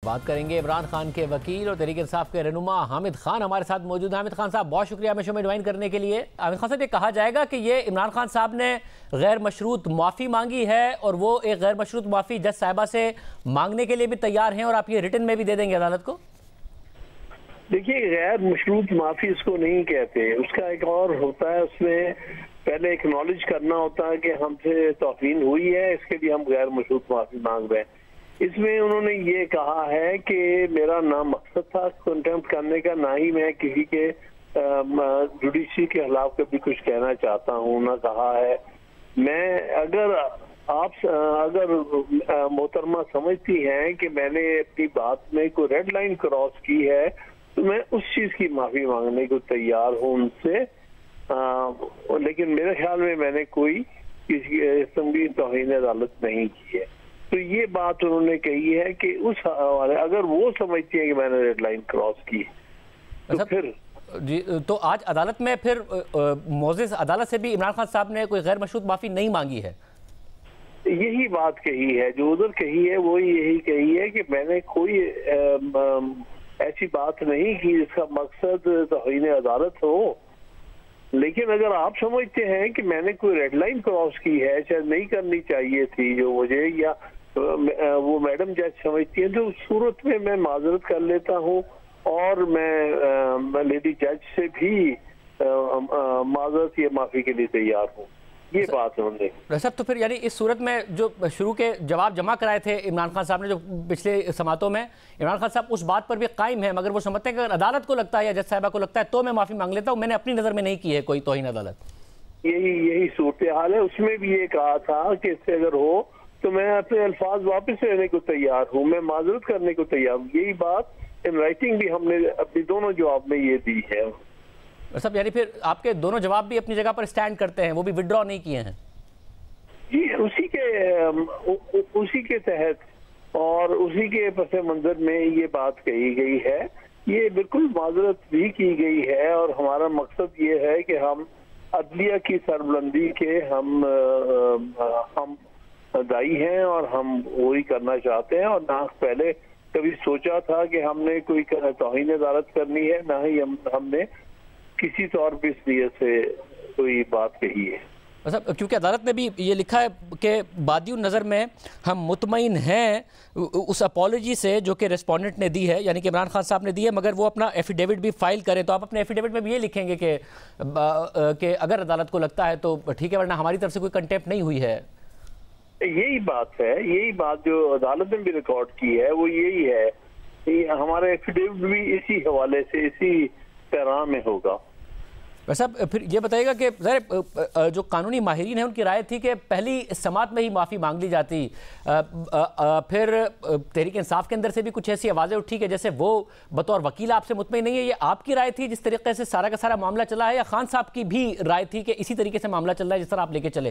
بات کریں گے عمران خان کے وکیل اور تحریک انصاف کے رہنما حامد خان ہمارے ساتھ موجود ہیں۔ حامد خان صاحب بہت شکریہ ہمیں شو میں جوائن کرنے کے لیے۔ حامد خان صاحب، یہ کہا جائے گا کہ یہ عمران خان صاحب نے غیر مشروط معافی مانگی ہے اور وہ ایک غیر مشروط معافی جج صاحبہ سے مانگنے کے لیے بھی تیار ہیں اور آپ یہ ریٹن میں بھی دے دیں گے عدالت کو؟ دیکھیے، غیر مشروط معافی اس کو نہیں کہتے، اس کا ایک اور ہوتا ہے، اس میں پہلے ایکنالج کرنا ہوتا ہے کہ ہم سے توہین ہوئی ہے، اس کے لیے ہم غیر مشروط معافی مانگ رہے ہیں۔ اس میں انہوں نے یہ کہا ہے کہ میرا نہ مقصد تھا کنٹمپٹ کرنے کا، نہ ہی میں کسی کے جوڈیشری کے خلاف کبھی کچھ کہنا چاہتا ہوں، نہ کہا ہے میں۔ اگر محترمہ سمجھتی ہیں کہ میں نے اپنی بات میں کوئی ریڈ لائن کراس کی ہے تو میں اس چیز کی معافی مانگنے کو تیار ہوں ان سے، لیکن میرے خیال میں نے کوئی کسی قسم کی توہین عدالت نہیں کی ہے۔ تو یہ بات انہوں نے کہی ہے کہ اس حوالے اگر وہ سمجھتی ہیں کہ میں نے ریڈ لائن کراس کی تو پھر جی، تو آج عدالت میں پھر معزز عدالت سے بھی عمران خان صاحب نے کوئی غیر مشروط معافی نہیں مانگی ہے؟ یہی بات کہی ہے، جو ادھر کہی ہے وہ یہی کہی ہے کہ میں نے کوئی ایسی بات نہیں کی جس کا مقصد توہین عدالت ہو، لیکن اگر آپ سمجھتے ہیں کہ میں نے کوئی ریڈ لائن کراس کی ہے، شاید نہیں کرنی چاہیے تھی جو مجھے، یا وہ میڈم جج سمجھتی ہیں، تو اس صورت میں میں معذرت کر لیتا ہوں اور میں لیڈی جج سے بھی معذرت یا معافی کے لیے تیار ہوں۔ یہ بات انہوں نے صاحب، تو پھر یعنی اس صورت میں جو شروع کے جواب جمع کرائے تھے عمران خان صاحب نے جو پچھلے سماعتوں میں، عمران خان صاحب اس بات پر بھی قائم ہیں، مگر وہ سمجھتے ہیں کہ اگر عدالت کو لگتا ہے یا جج صاحبہ کو لگتا ہے تو میں معافی مانگ لیتا ہوں، میں نے اپنی نظر میں نہیں کی ہے کوئی توہین عدالت۔ یہی صورتحال ہے۔ اس میں بھی یہ کہا تھا کہ اس سے اگر ہو تو میں اپنے الفاظ واپس لینے کو تیار ہوں، میں معذرت کرنے کو تیار ہوں۔ یہی بات ان رائٹنگ بھی ہم نے اپنی دونوں جواب میں یہ دی ہے۔ صاحب یعنی پھر آپ کے دونوں جواب بھی اپنی جگہ پر سٹینڈ کرتے ہیں، وہ بھی وڈرا نہیں کیے ہیں؟ جی، اسی کے تحت اور اسی کے پس منظر میں یہ بات کہی گئی ہے۔ یہ بالکل معذرت بھی کی گئی ہے اور ہمارا مقصد یہ ہے کہ ہم عدلیہ کی سربلندی کے ہم دائی ہیں اور ہم وہی کرنا چاہتے ہیں، اور نہ پہلے کبھی سوچا تھا کہ ہم نے کوئی توہین عدالت کرنی ہے، نہ ہی ہم نے کسی طور پہ اس لیے سے کوئی بات کہی ہے۔ کیونکہ عدالت نے بھی یہ لکھا ہے کہ بادی النظر میں ہم مطمئن ہیں اس اپالوجی سے جو کہ ریسپونڈنٹ نے دی ہے، یعنی کہ عمران خان صاحب نے دی ہے، مگر وہ اپنا ایفیڈیوٹ بھی فائل کریں، تو آپ اپنے ایفیڈیوٹ میں بھی یہ لکھیں گے کہ اگر عدالت کو لگتا ہے تو ٹھیک ہے، ورنہ ہماری طرف سے کوئی کنٹیمپٹ نہیں ہوئی ہے۔ یہی بات ہے، یہی بات جو عدالت نے بھی ریکارڈ کی ہے وہ یہی ہے، ہمارا ایفیڈیوٹ بھی اسی حوالے سے اسی پیغام میں ہوگا۔ صاحب پھر یہ بتائیے گا کہ ظاہر جو قانونی ماہرین ہیں ان کی رائے تھی کہ پہلی سماعت میں ہی معافی مانگ لی جاتی، پھر تحریک انصاف کے اندر سے بھی کچھ ایسی آوازیں اٹھی کہ جیسے وہ بطور وکیل آپ سے مطمئن نہیں ہے، یہ آپ کی رائے تھی جس طریقے سے سارا کا سارا معاملہ چلا ہے، یا خان صاحب کی بھی رائے تھی کہ اسی طریقے سے معاملہ چل رہا ہے جس طرح آپ لے کے چلے؟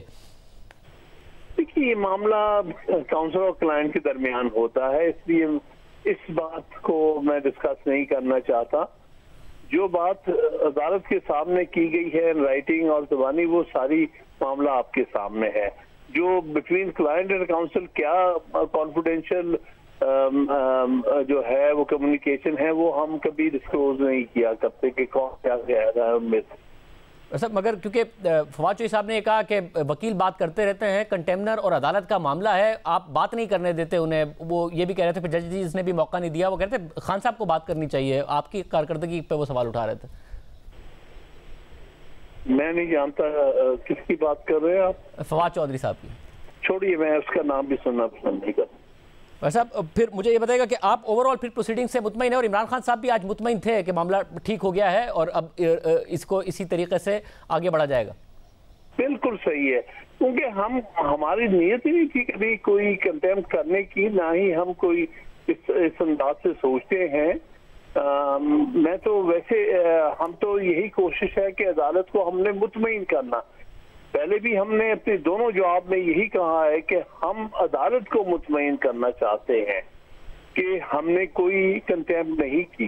دیکھیے، یہ معاملہ کاؤنسل اور کلائنٹ کے درمیان ہوتا ہے، اس لیے اس بات کو میں ڈسکس نہیں کرنا چاہتا۔ جو بات عدالت کے سامنے کی گئی ہے رائٹنگ اور زبانی، وہ ساری معاملہ آپ کے سامنے ہے۔ جو بٹوین کلائنٹ اینڈ کاؤنسل کیا کانفیڈینشیل جو ہے وہ کمیونیکیشن ہے، وہ ہم کبھی ڈسکلوز نہیں کیا کرتے کہ کون کیا کہہ رہا ہے ان میں سے۔ صاحب مگر کیونکہ فواد چوہی صاحب نے یہ کہا کہ وکیل بات کرتے رہتے ہیں، کنٹیمنر اور عدالت کا معاملہ ہے، آپ بات نہیں کرنے دیتے انہیں، وہ یہ بھی کہہ رہے تھے، پھر ججز نے بھی موقع نہیں دیا، وہ کہتے ہیں خان صاحب کو بات کرنی چاہیے، آپ کی کارکردگی پہ وہ سوال اٹھا رہے تھے۔ میں نہیں جانتا کس کی بات کر رہے ہیں آپ؟ فواد چودھری صاحب کی۔ چھوڑیے، میں اس کا نام بھی سننا پسند نہیں کرتا۔ صاحب پھر مجھے یہ بتائے گا کہ آپ اوورآل پھر پروسیڈنگ سے مطمئن ہیں، اور عمران خان صاحب بھی آج مطمئن تھے کہ معاملہ ٹھیک ہو گیا ہے اور اب اس کو اسی طریقے سے آگے بڑھا جائے گا؟ بالکل صحیح ہے، کیونکہ ہماری نیت ہی نہیں تھی کبھی کوئی کنٹیمپٹ کرنے کی، نہ ہی ہم کوئی اس انداز سے سوچتے ہیں۔ میں تو ویسے ہم تو یہی کوشش ہے کہ عدالت کو ہم نے مطمئن کرنا۔ پہلے بھی ہم نے اپنے دونوں جواب میں یہی کہا ہے کہ ہم عدالت کو مطمئن کرنا چاہتے ہیں کہ ہم نے کوئی کنٹیمپٹ نہیں کی،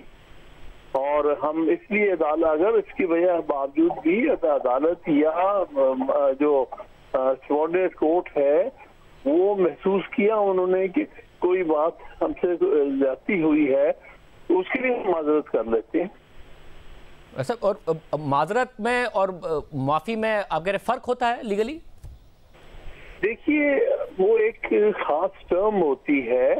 اور ہم اس لیے عدالت اگر اس کی وجہ باوجود بھی عدالت یا جو سبارڈینیٹ کورٹ ہے وہ محسوس کیا انہوں نے کہ کوئی بات ہم سے زیادتی ہوئی ہے تو اس کے لیے ہم معذرت کر لیتے ہیں. سر اور معذرت میں اور معافی میں آپ کہہ رہے فرق ہوتا ہے لیگلی؟ دیکھیے وہ ایک خاص ٹرم ہوتی ہے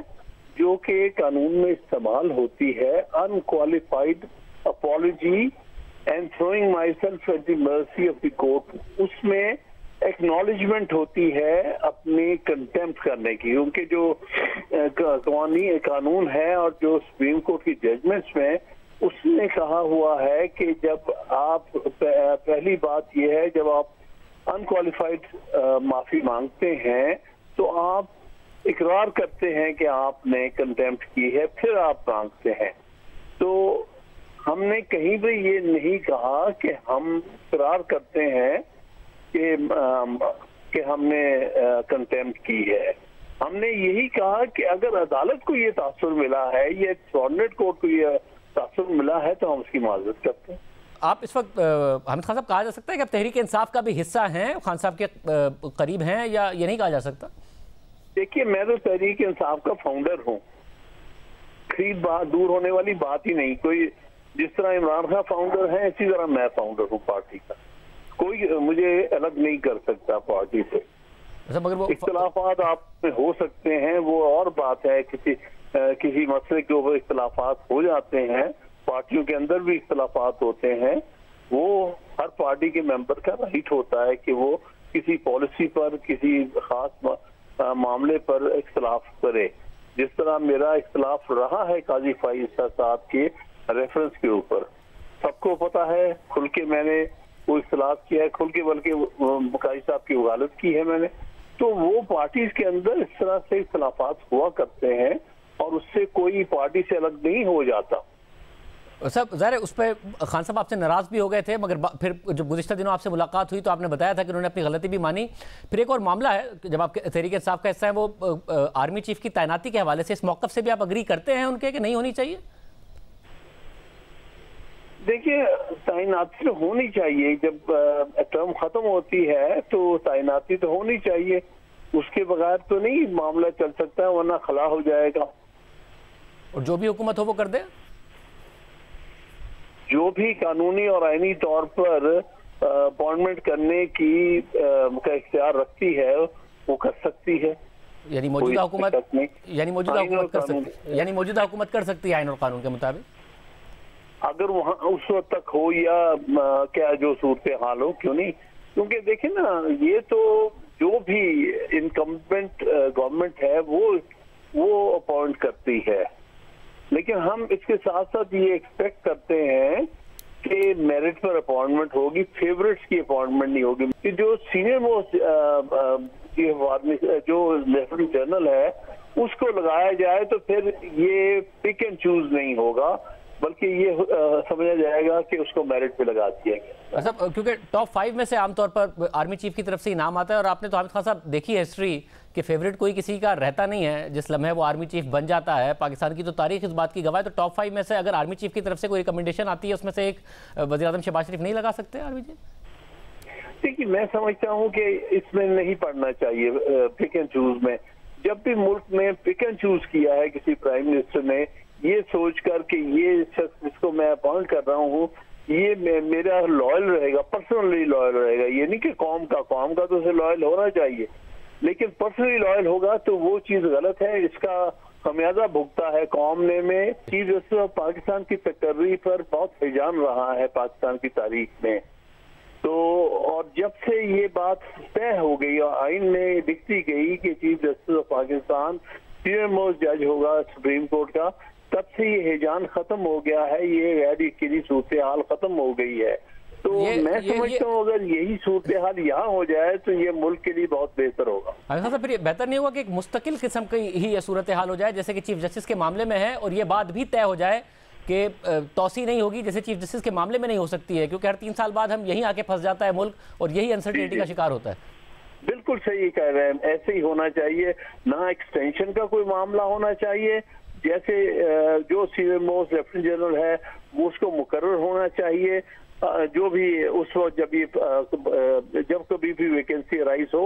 جو کہ قانون میں استعمال ہوتی ہے, unqualified apology and throwing myself at the mercy of the court. اس میں ایکنالجمنٹ ہوتی ہے اپنی کنٹیمپٹ کرنے کی, کیونکہ جو قانون ہے اور جو سپریم کورٹ کی ججمنٹس میں اس نے کہا ہوا ہے کہ جب آپ پہلی بات یہ ہے جب آپ انکوالیفائڈ معافی مانگتے ہیں تو آپ اقرار کرتے ہیں کہ آپ نے کنٹیمپٹ کی ہے, پھر آپ مانگتے ہیں. تو ہم نے کہیں بھی یہ نہیں کہا کہ ہم اقرار کرتے ہیں کہ ہم نے کنٹیمپٹ کی ہے. ہم نے یہی کہا کہ اگر عدالت کو یہ تاثر ملا ہے یا سبارڈینیٹ کورٹ کو یہ تاثر ملا ہے تو ہم اس کی معذرت کرتے ہیں. آپ اس وقت حامد خان صاحب کہا جا سکتا ہے کہ آپ تحریک انصاف کا بھی حصہ ہیں, خان صاحب کے قریب ہیں, یا یہ نہیں کہا جا سکتا؟ دیکھیے میں تو تحریک انصاف کا فاؤنڈر ہوں, خرید بات دور ہونے والی بات ہی نہیں. کوئی جس طرح عمران خان فاؤنڈر ہیں اسی طرح میں فاؤنڈر ہوں پارٹی کا, کوئی مجھے الگ نہیں کر سکتا پارٹی سے. مگر وہ اختلافات آپ میں ہو سکتے ہیں وہ اور بات ہے, کسی مسئلے کے اوپر اختلافات ہو جاتے ہیں, پارٹیوں کے اندر بھی اختلافات ہوتے ہیں, وہ ہر پارٹی کے ممبر کا رائٹ ہوتا ہے کہ وہ کسی پالیسی پر کسی خاص معاملے پر اختلاف کرے. جس طرح میرا اختلاف رہا ہے قاضی فائز صاحب کے ریفرنس کے اوپر, سب کو پتا ہے, کھل کے میں نے وہ اختلاف کیا ہے, کھل کے بلکہ قاضی صاحب کی وکالت کی ہے میں نے. تو وہ پارٹیز کے اندر اس طرح سے اختلافات ہوا کرتے ہیں اور اس سے کوئی پارٹی سے الگ نہیں ہو جاتا. صاحب ظاہر ہے اس پہ خان صاحب آپ سے ناراض بھی ہو گئے تھے, مگر پھر جب گزشتہ دنوں آپ سے ملاقات ہوئی تو آپ نے بتایا تھا کہ انہوں نے اپنی غلطی بھی مانی. پھر ایک اور معاملہ ہے, جب آپ تحریک انصاف کا حصہ ہے, وہ آرمی چیف کی تعیناتی کے حوالے سے اس موقف سے بھی آپ اگری کرتے ہیں ان کے کہ نہیں ہونی چاہیے؟ دیکھیے تعیناتی تو ہونی چاہیے, جب ٹرم ختم ہوتی ہے تو تعیناتی تو ہونی چاہیے, اس کے بغیر تو نہیں معاملہ چل سکتا ہے, ورنہ خلا ہو جائے گا. اور جو بھی حکومت ہو وہ کر دے, جو بھی قانونی اور آئینی طور پر اپائنٹمنٹ کرنے کی کا اختیار رکھتی ہے وہ کر سکتی ہے. یعنی موجودہ حکومت موجودہ حکومت کر سکتی ہے آئین اور قانون کے مطابق, اگر وہاں اس وقت تک ہو یا کیا جو صورتحال ہو, کیوں نہیں. کیونکہ دیکھیں نا, یہ تو جو بھی انکمبنٹ گورنمنٹ ہے وہ اپوائنٹ کرتی ہے, لیکن ہم اس کے ساتھ ساتھ یہ ایکسپیکٹ کرتے ہیں کہ میرٹ پر اپوائنٹمنٹ ہوگی, فیورٹس کی اپوائنٹمنٹ نہیں ہوگی. کہ جو سینئر موسٹ جو لیفٹیننٹ جنرل ہے اس کو لگایا جائے تو پھر یہ پک اینڈ چوز نہیں ہوگا, بلکہ یہ سمجھا جائے گا کہ اس کو میرٹ پہ لگا دیا گیا. صاحب کیونکہ ٹاپ 5 میں سے عام طور پر آرمی چیف کی طرف سے انعام آتا ہے, اور آپ نے تو حامد خان صاحب دیکھی ہے ہسٹری کہ فیوریٹ کوئی کسی کا رہتا نہیں ہے, جس لمحے وہ آرمی چیف بن جاتا ہے. پاکستان کی تو تاریخ اس بات کی گواہ ہے. تو ٹاپ 5 میں سے اگر آرمی چیف کی طرف سے کوئی ریکمنڈیشن آتی ہے, اس میں سے ایک وزیر اعظم شہباز شریف نہیں لگا سکتے آرمی چیف؟ دیکھیے میں سمجھتا ہوں کہ اس میں نہیں پڑنا چاہیے پک اینڈ چوز میں. جب بھی ملک میں پک اینڈ چوز کیا ہے کسی پرائم منسٹر نے, یہ سوچ کر کہ یہ شخص جس کو میں اپوائنٹ کر رہا ہوں یہ میرا لائل رہے گا, پرسنلی لائل رہے گا, یہ نہیں کہ قوم کا تو اسے لائل ہونا چاہیے, لیکن پرسنلی لائل ہوگا تو وہ چیز غلط ہے. اس کا خمیازہ بھگتا ہے قوم نے میں. چیف جسٹس آف پاکستان کی تقرری پر بہت ہیجان رہا ہے پاکستان کی تاریخ میں. تو اور جب سے یہ بات طے ہو گئی اور آئین میں لکھتی گئی کہ chief justice of Pakistan senior most جج ہوگا سپریم کورٹ کا, تب سے یہ ہیجان ختم ہو گیا ہے, یہ غیر یقینی صورتحال ختم ہو گئی ہے. تو میں سمجھتا ہوں اگر یہی صورتحال یہاں ہو جائے تو یہ ملک کے لیے بہت بہتر ہوگا. پھر یہ بہتر نہیں ہوگا کہ ایک مستقل قسم کی ہی یہ صورتحال ہو جائے جیسے کہ چیف جسٹس کے معاملے میں ہے, اور یہ بات بھی طے ہو جائے کہ توسیع نہیں ہوگی جیسے چیف جسٹس کے معاملے میں نہیں ہو سکتی ہے, کیونکہ ہر 3 سال بعد ہم یہیں آ کے پھنس جاتا ہے ملک اور یہی انسرٹینٹی کا شکار ہوتا ہے. بالکل صحیح کہہ رہے ہیں, ایسے ہی ہونا چاہیے. نہ ایکسٹینشن کا کوئی معاملہ ہونا چاہیے, جیسے جو سینئر موسٹ لیفٹیننٹ جنرل ہے وہ اس کو مقرر ہونا چاہیے, جو بھی اس وقت جب کبھی بھی ویکینسی رائز ہو